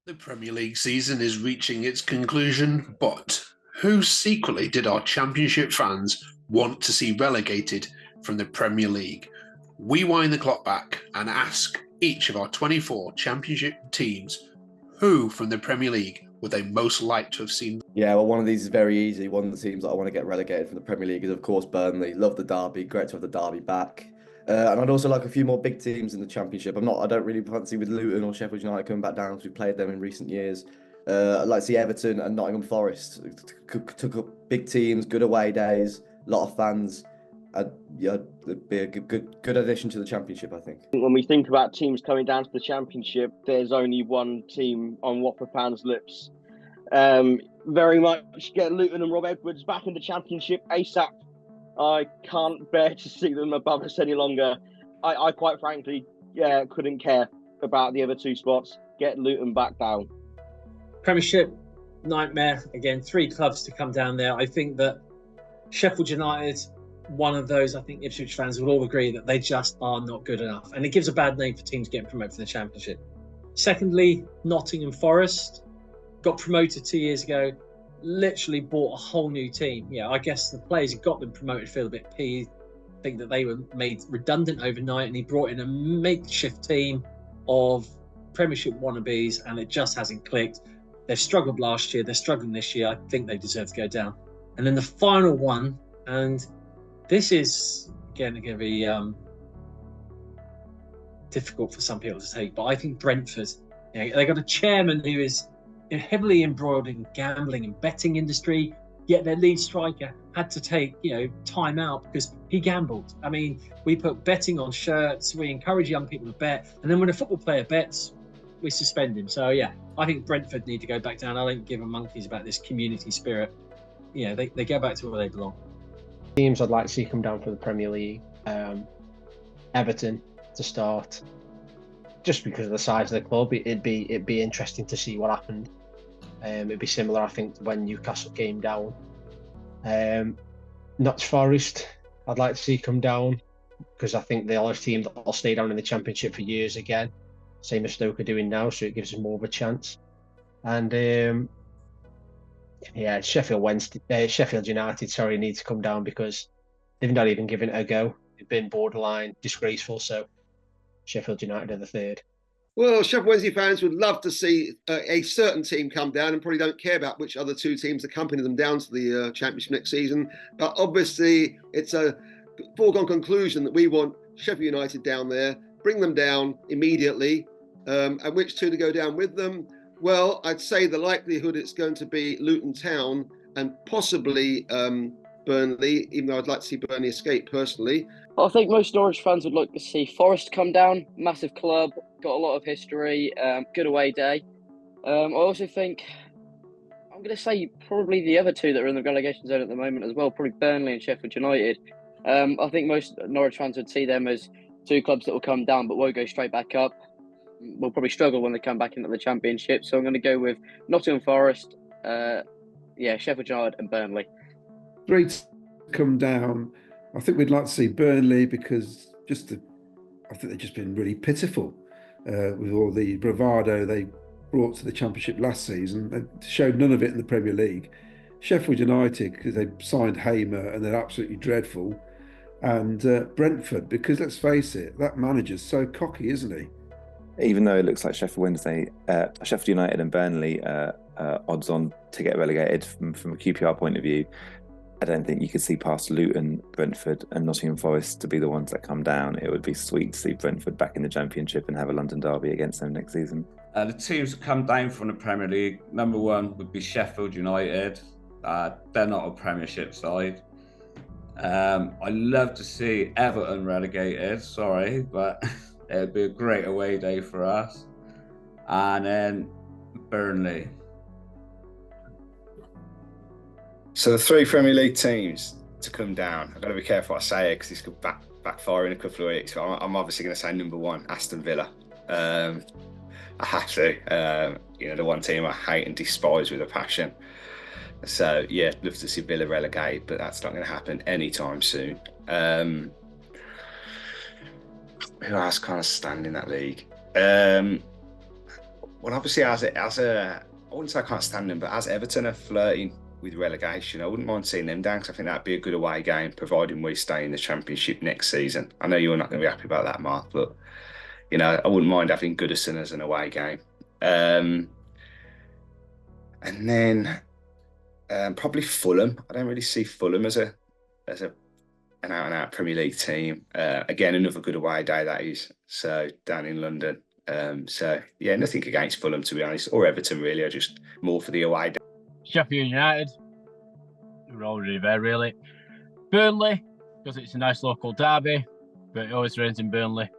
The Premier League season is reaching its conclusion, but who secretly did our Championship fans want to see relegated from the Premier League? We wind the clock back and ask each of our 24 Championship teams who from the Premier League would they most like to have seen. Yeah, well, one of these is very easy. One of the teams that I want to get relegated from the Premier League is, of course, Burnley. Love the derby. Great to have the derby back. And I'd also like a few more big teams in the Championship. I don't really fancy with Luton or Sheffield United coming back down because we've played them in recent years. I'd like to see Everton and Nottingham Forest. Took up big teams, good away days, a lot of fans. Yeah, it'd be a good addition to the Championship, I think. When we think about teams coming down to the Championship, there's only one team on Whopper fans' lips. Very much get Luton and Rob Edwards back in the Championship ASAP. I can't bear to see them above us any longer. I quite frankly, couldn't care about the other two spots. Get Luton back down. Premiership, nightmare. Again, 3 clubs to come down there. I think that Sheffield United, one of those, I think Ipswich fans will all agree that they just are not good enough. And it gives a bad name for teams getting promoted from the Championship. Secondly, Nottingham Forest got promoted 2 years ago. Literally bought a whole new team. Yeah, I guess the players who got them promoted feel a bit peeved, think that they were made redundant overnight, and he brought in a makeshift team of Premiership wannabes, and it just hasn't clicked. They've struggled last year, they're struggling this year. I think they deserve to go down. And then the final one, and this is again going to be difficult for some people to take, but I think Brentford, they got a chairman who is heavily embroiled in gambling and betting industry, yet their lead striker had to take time out because he gambled. I mean, we put betting on shirts, we encourage young people to bet, and then when a football player bets, we suspend him. So yeah, I think Brentford need to go back down. I don't give a monkeys about this community spirit. They go back to where they belong. Teams I'd like to see come down for the Premier League, Everton to start, just because of the size of the club. It'd be interesting to see what happened. It'd be similar, I think, to when Newcastle came down. Notts Forest, I'd like to see come down because I think they're a team that will stay down in the Championship for years again, same as Stoke are doing now, so it gives them more of a chance. And Sheffield United, need to come down because they've not even given it a go. They've been borderline disgraceful, so Sheffield United are the third. Well, Sheffield Wednesday fans would love to see a certain team come down and probably don't care about which other 2 teams accompany them down to the Championship next season. But obviously, it's a foregone conclusion that we want Sheffield United down there, bring them down immediately, and which 2 to go down with them? Well, I'd say the likelihood it's going to be Luton Town and possibly Burnley, even though I'd like to see Burnley escape personally. I think most Norwich fans would like to see Forest come down. Massive club, got a lot of history, good away day. I also think, I'm going to say probably the other 2 that are in the relegation zone at the moment as well, probably Burnley and Sheffield United. I think most Norwich fans would see them as 2 clubs that will come down but won't go straight back up. Will probably struggle when they come back into the Championship. So I'm going to go with Nottingham Forest, Sheffield United and Burnley. 3 to come down. I think we'd like to see Burnley because I think they've just been really pitiful with all the bravado they brought to the Championship last season. They showed none of it in the Premier League. Sheffield United because they signed Hamer and they're absolutely dreadful. And Brentford because let's face it, that manager's so cocky, isn't he? Even though it looks like Sheffield United and Burnley odds on to get relegated from a QPR point of view, I don't think you could see past Luton, Brentford and Nottingham Forest to be the ones that come down. It would be sweet to see Brentford back in the Championship and have a London derby against them next season. The teams that come down from the Premier League, number 1 would be Sheffield United. They're not a Premiership side. I'd love to see Everton relegated, sorry, but it would be a great away day for us. And then Burnley. So the 3 Premier League teams to come down, I've got to be careful what I say here because this could backfire in a couple of weeks. But I'm obviously going to say number 1, Aston Villa. I have to. The one team I hate and despise with a passion. So yeah, love to see Villa relegate, but that's not going to happen anytime soon. Who else kind of stand in that league? Well, obviously, I wouldn't say I can't stand them, but as Everton are flirting with relegation, I wouldn't mind seeing them down, because I think that'd be a good away game, providing we stay in the Championship next season. I know you're not going to be happy about that, Mark, but I wouldn't mind having Goodison as an away game. And then probably Fulham. I don't really see Fulham as an out-and-out Premier League team. Again, another good away day, that is. So down in London. Nothing against Fulham, to be honest, or Everton really. I just more for the away day. Sheffield United, we're already there really. Burnley, because it's a nice local derby, but it always rains in Burnley.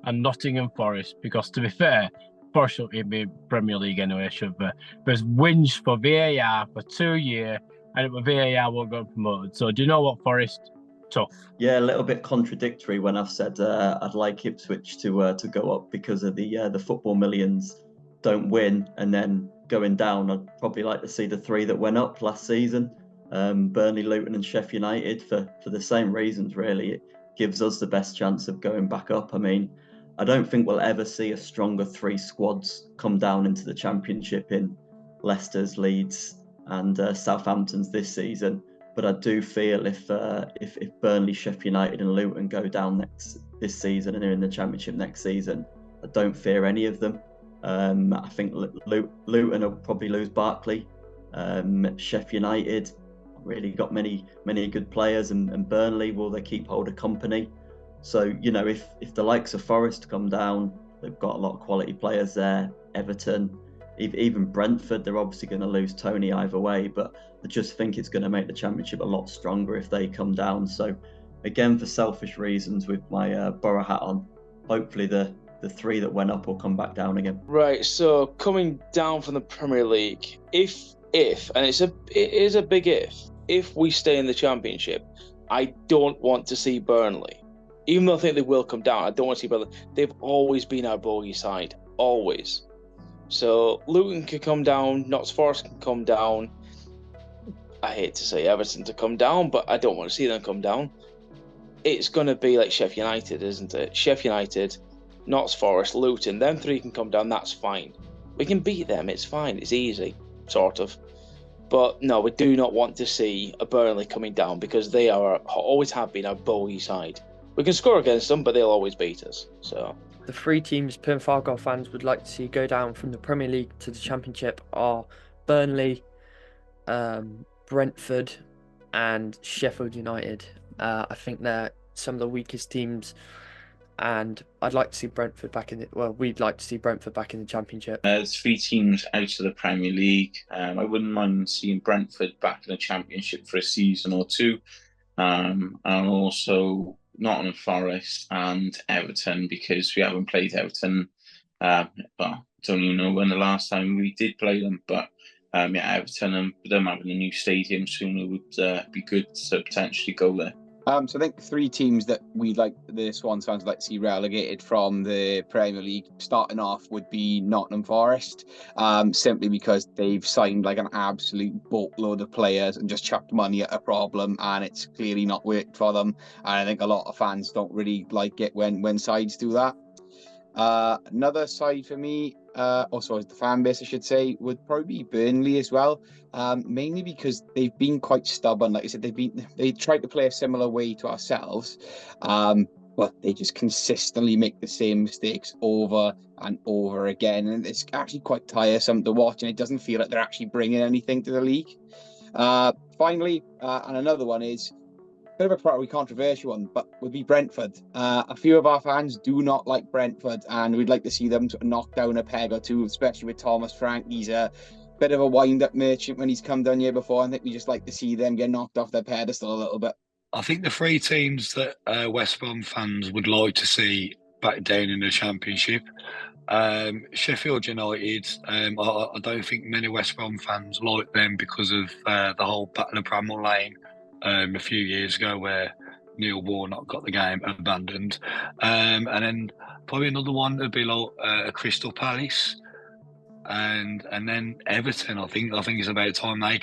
And Nottingham Forest, because to be fair, Forest should be Premier League anyway, should be. There's whinge for VAR for 2 years, and VAR won't go promoted. So do you know what, Forest? Tough. Yeah, a little bit contradictory when I've said I'd like Ipswich to go up because of the football millions don't win, and then going down, I'd probably like to see the 3 that went up last season, Burnley, Luton and Sheffield United, for the same reasons really. It gives us the best chance of going back up. I mean, I don't think we'll ever see a stronger 3 squads come down into the Championship in Leicester's, Leeds and Southampton's this season. But I do feel if Burnley, Sheffield United and Luton go down this season and they're in the Championship next season, I don't fear any of them. I think Luton will probably lose Barkley. Sheffield United really got many good players, and Burnley, will they keep hold of company? So, if the likes of Forest come down, they've got a lot of quality players there. Everton, even Brentford, they're obviously going to lose Tony either way, but I just think it's going to make the Championship a lot stronger if they come down. So, again, for selfish reasons, with my Borough hat on, hopefully the 3 that went up will come back down again. Right, so coming down from the Premier League, if and it is a big if we stay in the Championship, I don't want to see Burnley. Even though I think they will come down, I don't want to see Burnley. They've always been our bogey side, always. So Luton can come down, Notts Forest can come down. I hate to say Everton to come down, but I don't want to see them come down. It's going to be like Sheffield United, isn't it? Sheffield United, Notts Forest, Luton, them 3 can come down, that's fine. We can beat them, it's fine, it's easy, sort of. But no, we do not want to see a Burnley coming down, because they always have been our bogey side. We can score against them, but they'll always beat us. So the 3 teams Plymouth Argyle fans would like to see go down from the Premier League to the Championship are Burnley, Brentford and Sheffield United. I think they're some of the weakest teams, and I'd like to see Brentford back in we'd like to see Brentford back in the Championship. There's 3 teams out of the Premier League. I wouldn't mind seeing Brentford back in the Championship for a season or 2. And also Nottingham Forest and Everton, because we haven't played Everton. I don't even know when the last time we did play them, but Everton and them having a new stadium soon would be good to potentially go there. So I think 3 teams that we like, the Swans fans would like to see relegated from the Premier League starting off would be Nottingham Forest, simply because they've signed like an absolute boatload of players and just chucked money at a problem, and it's clearly not worked for them. And I think a lot of fans don't really like it when sides do that. Another side for me, also the fan base I should say, would probably be Burnley as well, mainly because they've been quite stubborn. Like I said, they tried to play a similar way to ourselves, but they just consistently make the same mistakes over and over again, and it's actually quite tiresome to watch, and it doesn't feel like they're actually bringing anything to the league. Finally, and another one is bit of a probably controversial one, but would be Brentford. A few of our fans do not like Brentford, and we'd like to see them sort of knock down a peg or 2, especially with Thomas Frank. He's a bit of a wind-up merchant when he's come down here before. I think we just like to see them get knocked off their pedestal a little bit. I think the 3 teams that West Brom fans would like to see back down in the Championship, Sheffield United, I don't think many West Brom fans like them because of the whole Battle of Bramall Lane a few years ago, where Neil Warnock got the game abandoned, and then probably another one would be like a Crystal Palace, and then Everton. I think it's about time they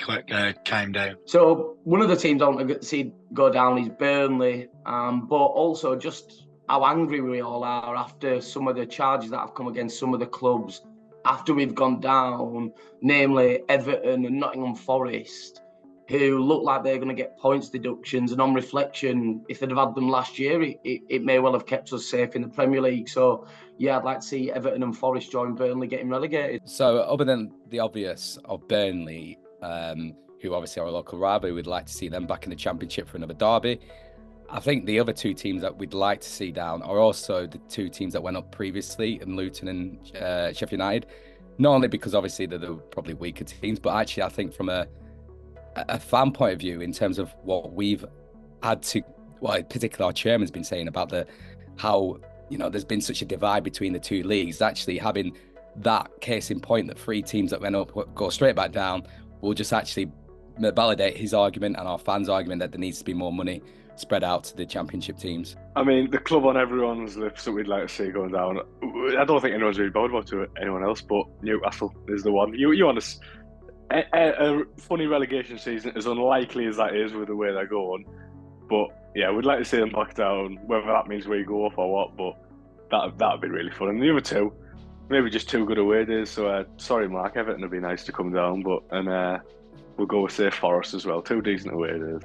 came down. So one of the teams I want to see go down is Burnley, but also just how angry we all are after some of the charges that have come against some of the clubs after we've gone down, namely Everton and Nottingham Forest, who look like they're going to get points deductions. And on reflection, if they'd have had them last year, it may well have kept us safe in the Premier League. So, yeah, I'd like to see Everton and Forest join Burnley getting relegated. So, other than the obvious of Burnley, who obviously are a local rival, we'd like to see them back in the Championship for another derby. I think the other two teams that we'd like to see down are also the two teams that went up previously, in Luton and Sheffield United. Not only because obviously they're the probably weaker teams, but actually I think from a fan point of view, in terms of what we've had to, well, particularly our chairman's been saying about how there's been such a divide between the two leagues. Actually having that case in point that 3 teams that went up go straight back down will just actually validate his argument and our fans' argument that there needs to be more money spread out to the Championship teams. I mean, the club on everyone's lips that we'd like to see going down. I don't think anyone's really bothered about it, anyone else, but Newcastle is the one. You want a funny relegation season, as unlikely as that is with the way they're going. But yeah, we'd like to see them back down, whether that means we go up or what, but that'd be really fun. And the other two, maybe just 2 good away days. So sorry, Mark, Everton would be nice to come down, but we'll go with, say, Forest as well. 2 decent away days.